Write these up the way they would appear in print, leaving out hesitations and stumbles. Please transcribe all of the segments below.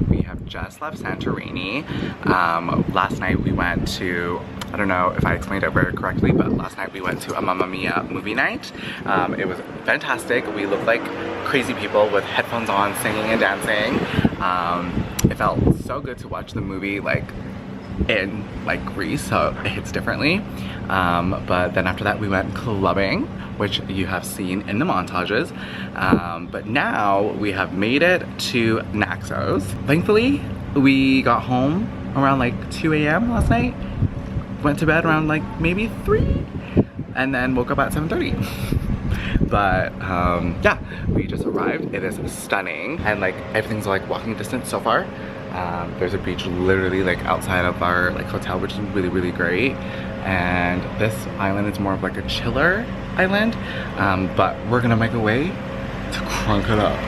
we have just left Santorini. Last night we went to, I don't know if I explained it very correctly, but last night we went to a Mamma Mia movie night. It was fantastic. We looked like crazy people with headphones on, singing and dancing. It felt so good to watch the movie like in like Greece, so it hits differently. But then after that we went clubbing, which you have seen in the montages. But now we have made it to Naxos. Thankfully, we got home around like 2 a.m. last night. Went to bed around like maybe 3, and then woke up at 7:30. But yeah, we just arrived. It is stunning, and like everything's like walking distance so far. There's a beach literally like outside of our like hotel, which is really great. And this island is more of like a chiller island, but we're gonna make a way to crunk it up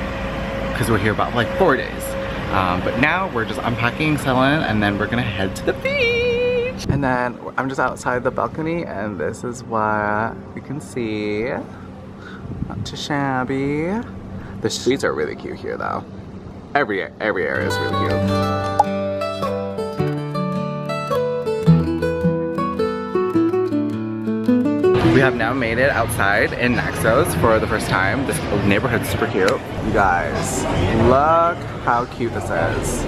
because we're here about like 4 days. But now we're just unpacking, settling, and then we're gonna head to the beach. And then I'm just outside the balcony, and this is what you can see. Not too shabby. The streets are really cute here though. Every area is really cute. We have now made it outside in Naxos for the first time. This neighborhood's super cute. You guys, look how cute this is.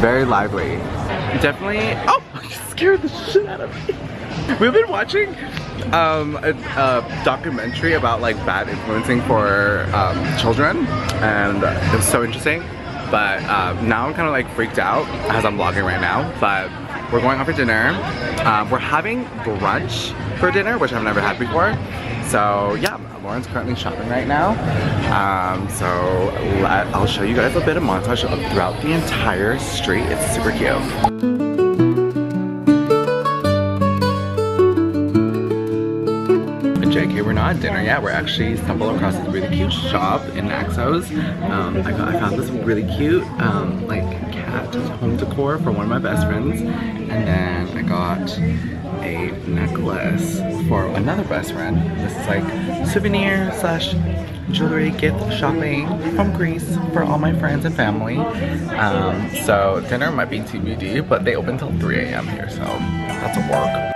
Very lively. Definitely, oh, you scared the shit out of me. We've been watching a documentary about like bad influencing for children, and it was so interesting. But now I'm kind of like freaked out as I'm vlogging right now. But we're going out for dinner. We're having brunch for dinner, which I've never had before. So yeah, Lauren's currently shopping right now. So I'll show you guys a bit of montage throughout the entire street. It's super cute. JK, we're not at dinner yet. We're actually stumbled across this really cute shop in Naxos. I found this really cute like cat home decor for one of my best friends, and then I got a necklace for another best friend. This is like souvenir slash jewelry gift shopping from Greece for all my friends and family. So dinner might be TBD, but they open till 3 a.m. here, so that's a work.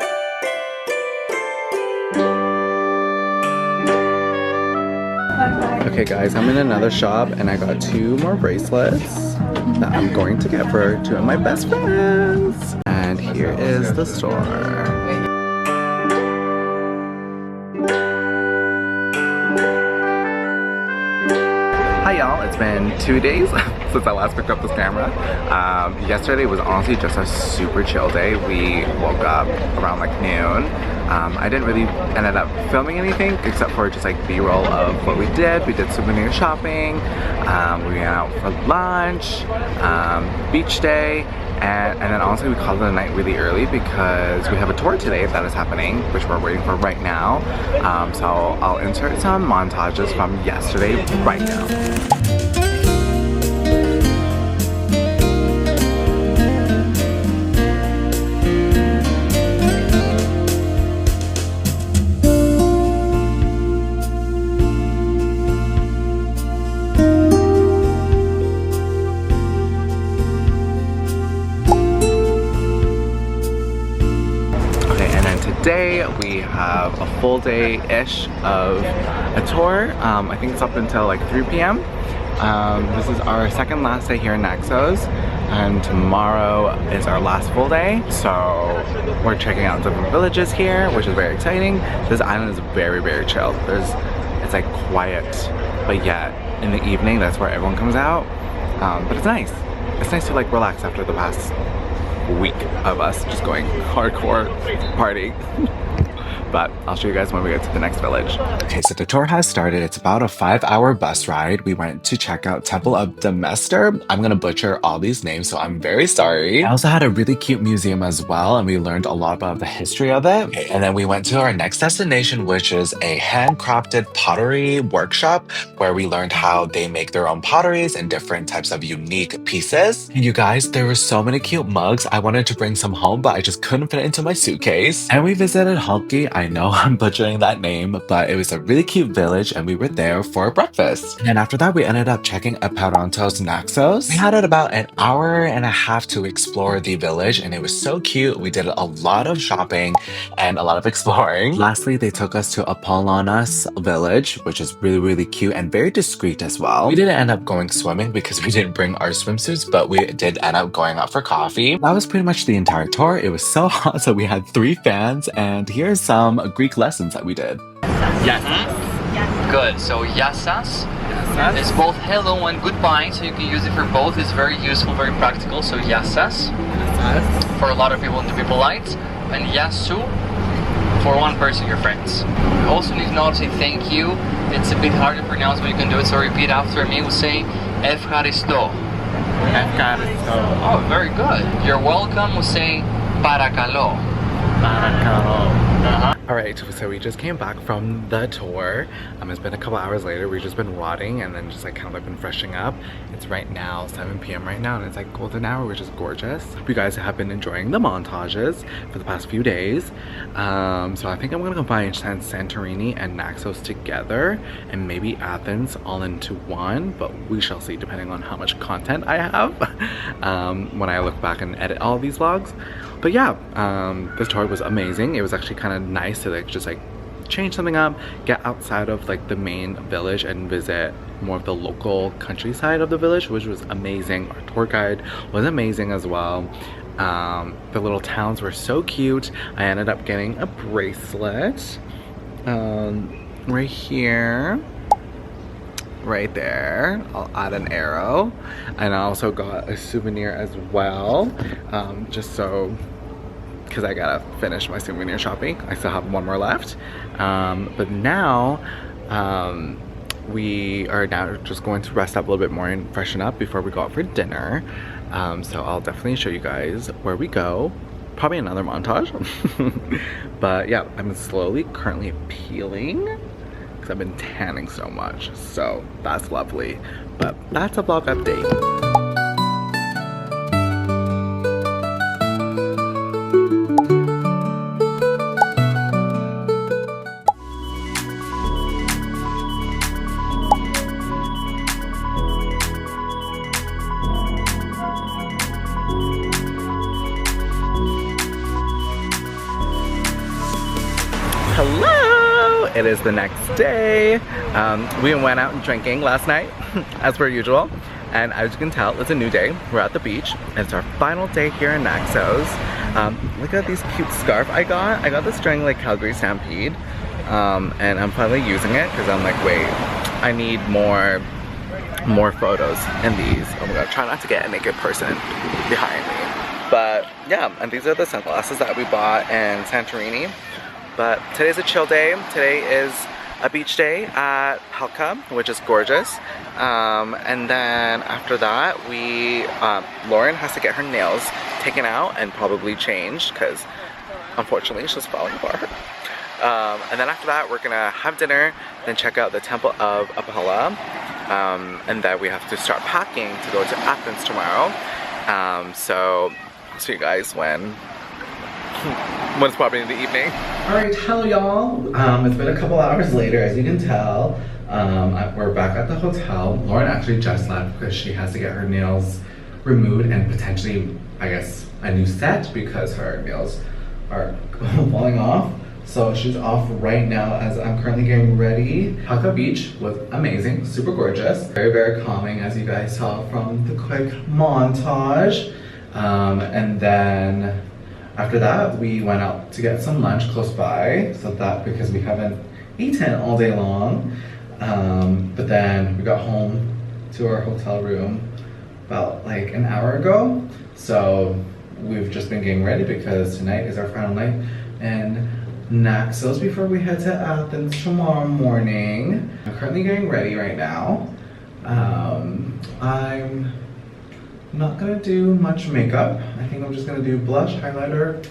Okay guys, I'm in another shop and I got 2 more bracelets that I'm going to get for 2 of my best friends. And here is the store. Hi y'all, it's been 2 days since I last picked up this camera. Yesterday was honestly just a super chill day. We woke up around like noon. I didn't really ended up filming anything except for just like b-roll of what we did. We did souvenir shopping, we went out for lunch, beach day, and then honestly we called it a night really early because we have a tour today that is happening, which we're waiting for right now. So I'll insert some montages from yesterday right now. Today we have a full day-ish of a tour. I think it's up until like 3 p.m. This is our second last day here in Naxos, and tomorrow is our last full day. So we're checking out different villages here, which is very exciting. This island is very chill. It's like quiet, but yet in the evening that's where everyone comes out. But it's nice. It's nice to like relax after the past week of us just going hardcore partying. But I'll show you guys when we get to the next village. Okay, so the tour has started. It's about a 5-hour bus ride. We went to check out Temple of Demester. I'm gonna butcher all these names, so I'm very sorry. I also had a really cute museum as well, and we learned a lot about the history of it. Okay, and then we went to our next destination, which is a handcrafted pottery workshop, where we learned how they make their own potteries and different types of unique pieces. And you guys, there were so many cute mugs. I wanted to bring some home, but I just couldn't fit it into my suitcase. And we visited Halki. I know I'm butchering that name, but it was a really cute village and we were there for breakfast. And after that, we ended up checking out Toronto's Naxos. We had about an hour and a half to explore the village and it was so cute. We did a lot of shopping and a lot of exploring. Lastly, they took us to Apollonas village, which is really, really cute and very discreet as well. We didn't end up going swimming because we didn't bring our swimsuits, but we did end up going out for coffee. That was pretty much the entire tour. It was so hot, so we had 3 fans, and here's some Greek lessons that we did. Yes. Good. So yasas is both hello and goodbye, so you can use it for both. It's very useful, very practical. So yasas for a lot of people and to be polite, and yasu for one person, your friends. You also need to know how to say thank you. It's a bit hard to pronounce, but you can do it. So repeat after me. We'll say Efkaristo. Efkaristo. Oh, very good. You're welcome. We'll say Parakalo. Parakalo. Alright, so we just came back from the tour. It's been a couple hours later. We've just been rotting and then just like kind of like been freshening up. It's right now 7 p.m. right now and it's like golden hour, which is gorgeous. You guys have been enjoying the montages for the past few days. So I think I'm gonna combine Santorini and Naxos together and maybe Athens all into one, but we shall see depending on how much content I have when I look back and edit all of these vlogs. But yeah, this tour was amazing. It was actually kind of nice to like just like change something up, get outside of like the main village and visit more of the local countryside of the village, which was amazing. Our tour guide was amazing as well. The little towns were so cute. I ended up getting a bracelet right here, right there. I'll add an arrow, and I also got a souvenir as well, just so because I gotta finish my souvenir shopping. I still have one more left, but now we are now just going to rest up a little bit more and freshen up before we go out for dinner. So I'll definitely show you guys where we go, probably another montage. But yeah, I'm slowly currently peeling because I've been tanning so much, so that's lovely. But that's a vlog update. Hello! It is the next day. We went out and drinking last night, as per usual. And as you can tell, it's a new day. We're at the beach. It's our final day here in Naxos. Look at these cute scarf I got. I got this during like Calgary Stampede. And I'm finally using it because I'm like, wait, I need more photos in these. Oh my god, try not to get a naked person behind me. But yeah, and these are the sunglasses that we bought in Santorini. But today's a chill day. Today is a beach day at Palka, which is gorgeous. And then after that, Lauren has to get her nails taken out and probably changed because unfortunately she's falling apart. And then after that, we're gonna have dinner, then check out the Temple of Apollo. And then we have to start packing to go to Athens tomorrow. So I'll see you guys when it's probably in the evening. Alright, hello y'all. It's been a couple hours later, as you can tell. We're back at the hotel. Lauren actually just left because she has to get her nails removed and potentially, I guess, a new set because her nails are falling off. So she's off right now as I'm currently getting ready. Palka Beach was amazing, super gorgeous. Very, very calming, as you guys saw from the quick montage. And then after that, we went out to get some lunch close by, so that because we haven't eaten all day long. But then we got home to our hotel room about like an hour ago. So we've just been getting ready because tonight is our final night in Naxos before we head to Athens tomorrow morning. I'm currently getting ready right now. I'm not gonna do much makeup. I think I'm just gonna do blush, highlighter.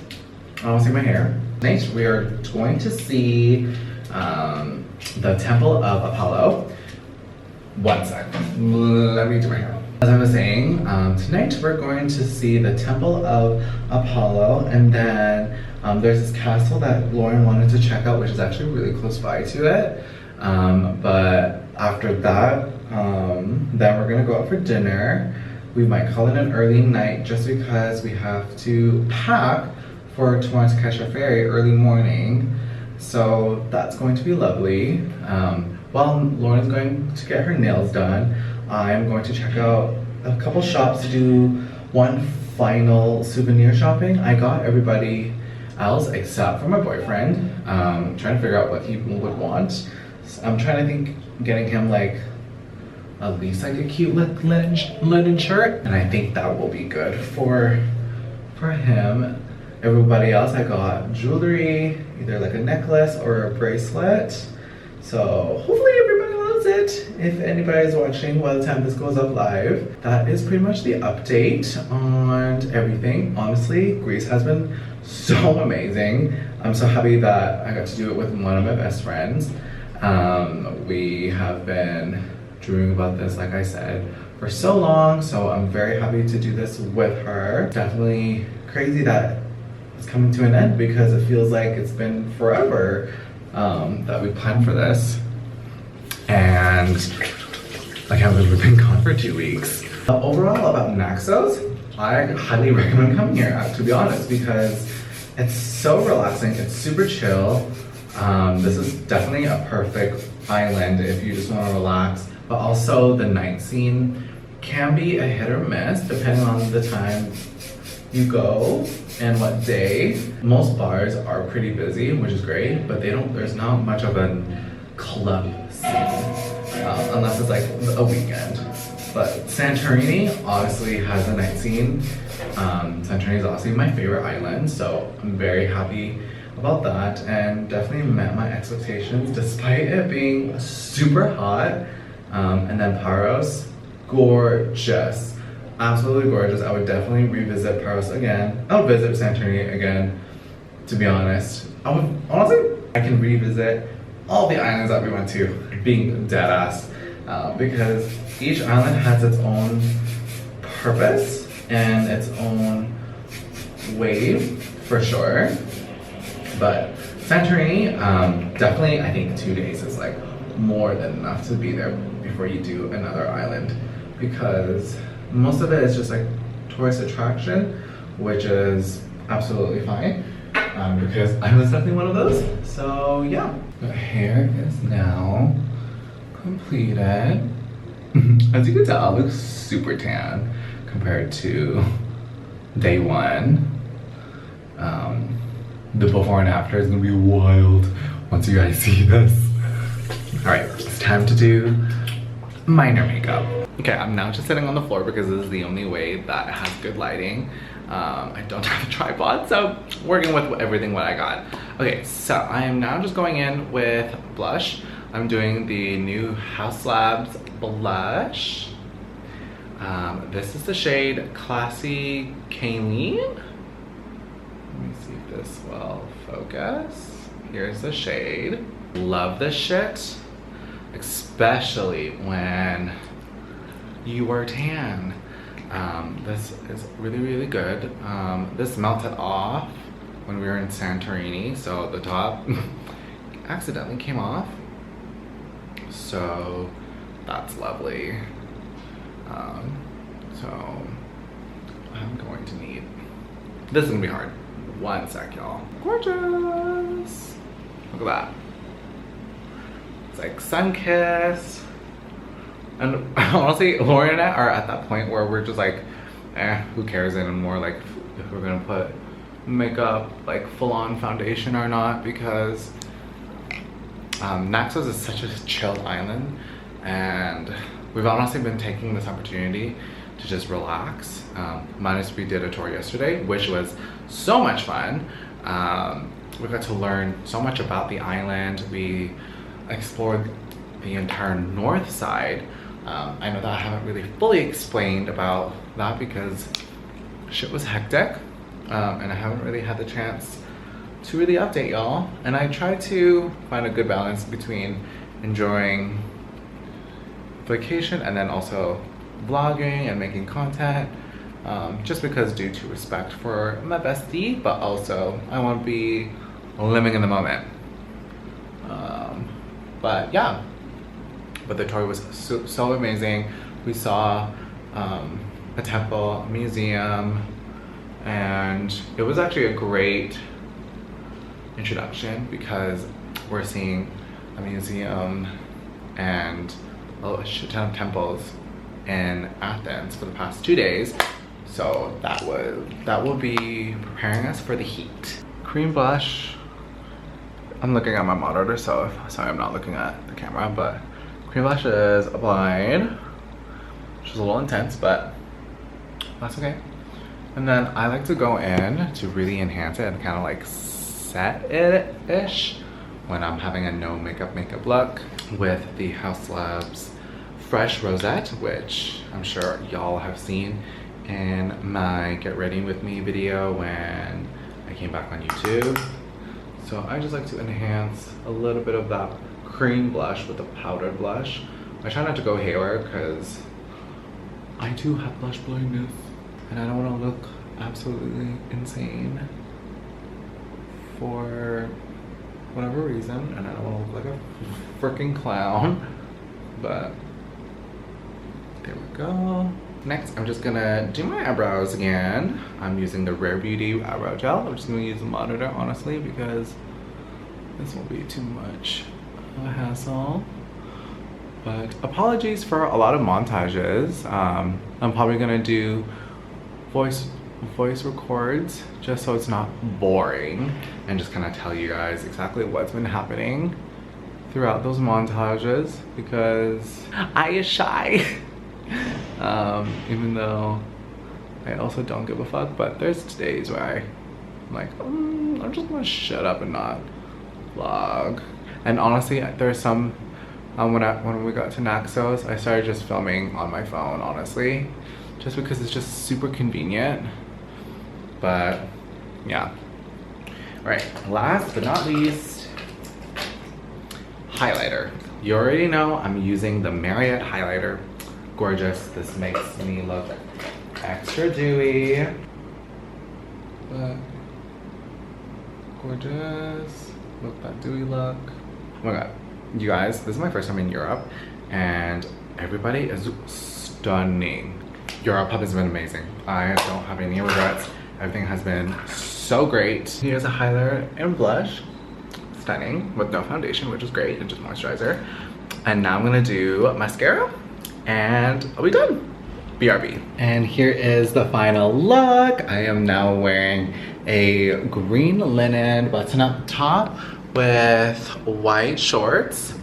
I want to see my hair. Next, we are going to see the Temple of Apollo. One second. Let me do my hair. As I was saying, tonight we're going to see the Temple of Apollo, and then there's this castle that Lauren wanted to check out, which is actually really close by to it. But after that, then we're gonna go out for dinner. We might call it an early night just because we have to pack for tomorrow to catch our ferry early morning. So that's going to be lovely. While Lauren's going to get her nails done, I'm going to check out a couple shops to do one final souvenir shopping. I got everybody else except for my boyfriend. Trying to figure out what he would want. I'm trying to think getting him like at least like a cute linen shirt, and I think that will be good for him. Everybody else, I got jewelry, either like a necklace or a bracelet. So hopefully everybody loves it. If anybody's watching by the time this goes up live, that is pretty much the update on everything. Honestly, Greece has been so amazing. I'm so happy that I got to do it with one of my best friends. We have been dreaming about this, like I said, for so long, so I'm very happy to do this with her. Definitely crazy that it's coming to an end because it feels like it's been forever that we planned for this. And I can't believe we've been gone for 2 weeks. Overall, about Naxos, I highly recommend coming here, to be honest, because it's so relaxing, it's super chill. This is definitely a perfect island if you just want to relax, but also the night scene can be a hit or miss depending on the time you go and what day. Most bars are pretty busy, which is great, but there's not much of a club scene unless it's like a weekend. But Santorini obviously has a night scene. Santorini is obviously my favorite island, so I'm very happy about that, and definitely met my expectations despite it being super hot. And then Paros, gorgeous, absolutely gorgeous. I would definitely revisit Paros again. I would visit Santorini again, to be honest. I can revisit all the islands that we went to, being dead ass, because each island has its own purpose and its own wave for sure. But Santorini, definitely I think 2 days is like more than enough to be there before you do another island, because most of it is just like tourist attraction, which is absolutely fine, because I was definitely one of those. So yeah, the hair is now completed. As you can tell, it looks super tan compared to day one. The before and after is gonna be wild once you guys see this. All right, it's time to do minor makeup. Okay, I'm now just sitting on the floor because this is the only way that has good lighting. I don't have a tripod, so working with everything what I got. Okay, so I am now just going in with blush. I'm doing the new House Labs blush. This is the shade Classy Kayleen. Let me see if this will focus. Here's the shade. Love this shit, especially when you are tan. This is really, really good. This melted off when we were in Santorini, so the top accidentally came off. So that's lovely. So I'm going to need, this is gonna be hard. One sec, y'all. Gorgeous. Look at that. It's like sun-kissed. And honestly, Lauren and I are at that point where we're just like, who cares anymore? Like, if we're gonna put makeup, like full-on foundation or not, because Naxos is such a chill island, and we've honestly been taking this opportunity to just relax. Minus we did a tour yesterday, which was so much fun. We got to learn so much about the island. We explored the entire north side. I know that I haven't really fully explained about that because shit was hectic, and I haven't really had the chance to really update y'all. And I try to find a good balance between enjoying vacation and then also vlogging and making content. Just because due to respect for my bestie, but also I want to be living in the moment. But yeah, but the tour was so amazing. We saw a temple, a museum, and it was actually a great introduction because we're seeing a museum and a shit ton of temples in Athens for the past 2 days. So that will be preparing us for the heat. Cream blush. I'm looking at my monitor, so sorry I'm not looking at the camera, but cream blush is applied, which is a little intense, but that's okay. And then I like to go in to really enhance it and kind of like set it-ish when I'm having a no makeup look with the House Labs Fresh Rosette, which I'm sure y'all have seen in my Get Ready With Me video when I came back on YouTube. So I just like to enhance a little bit of that cream blush with a powdered blush. I try not to go haywire because I do have blush blindness and I don't want to look absolutely insane for whatever reason, and I don't want to look like a freaking clown, but there we go. Next, I'm just gonna do my eyebrows again. I'm using the Rare Beauty eyebrow gel. I'm just gonna use the monitor, honestly, because this won't be too much of a hassle. But apologies for a lot of montages. I'm probably gonna do voice records just so it's not boring and just kind of tell you guys exactly what's been happening throughout those montages because I is shy. Even though I also don't give a fuck, but there's days where I'm like, I'm just gonna shut up and not vlog. And honestly, there's some when we got to Naxos, I started just filming on my phone, honestly, just because it's just super convenient. But yeah. All right, last but not least, highlighter. You already know I'm using the Marriott highlighter. Gorgeous. This makes me look extra dewy, but gorgeous. Look, that dewy look. Oh my god, you guys, this is my first time in Europe and everybody is stunning. Europe has been amazing. I don't have any regrets. Everything has been so great. Here's a highlighter and blush. Stunning, with no foundation, which is great, and just moisturizer. And now I'm gonna do mascara and I'll be done. BRB. And here is the final look. I am now wearing a green linen button-up top with white shorts,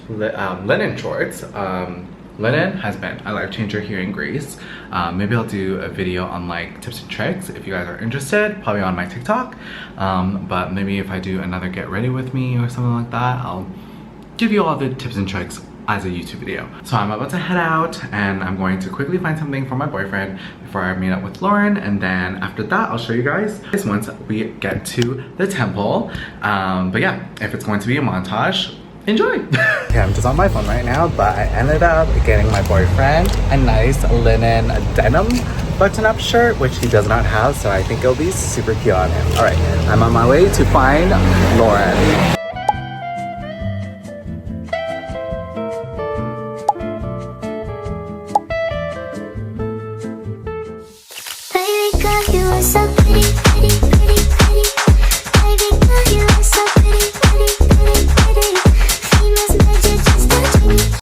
linen shorts. Linen has been a life changer here in Greece. Maybe I'll do a video on like tips and tricks if you guys are interested, probably on my TikTok. But maybe if I do another Get Ready With Me or something like that, I'll give you all the tips and tricks as a YouTube video. So I'm about to head out and I'm going to quickly find something for my boyfriend before I meet up with Lauren, and then after that I'll show you guys once we get to the temple. But yeah, if it's going to be a montage, enjoy. Okay, I'm just on my phone right now, but I ended up getting my boyfriend a nice linen denim button-up shirt, which he does not have, so I think it'll be super cute on him. All right, I'm on my way to find Lauren. Baby girl, you are so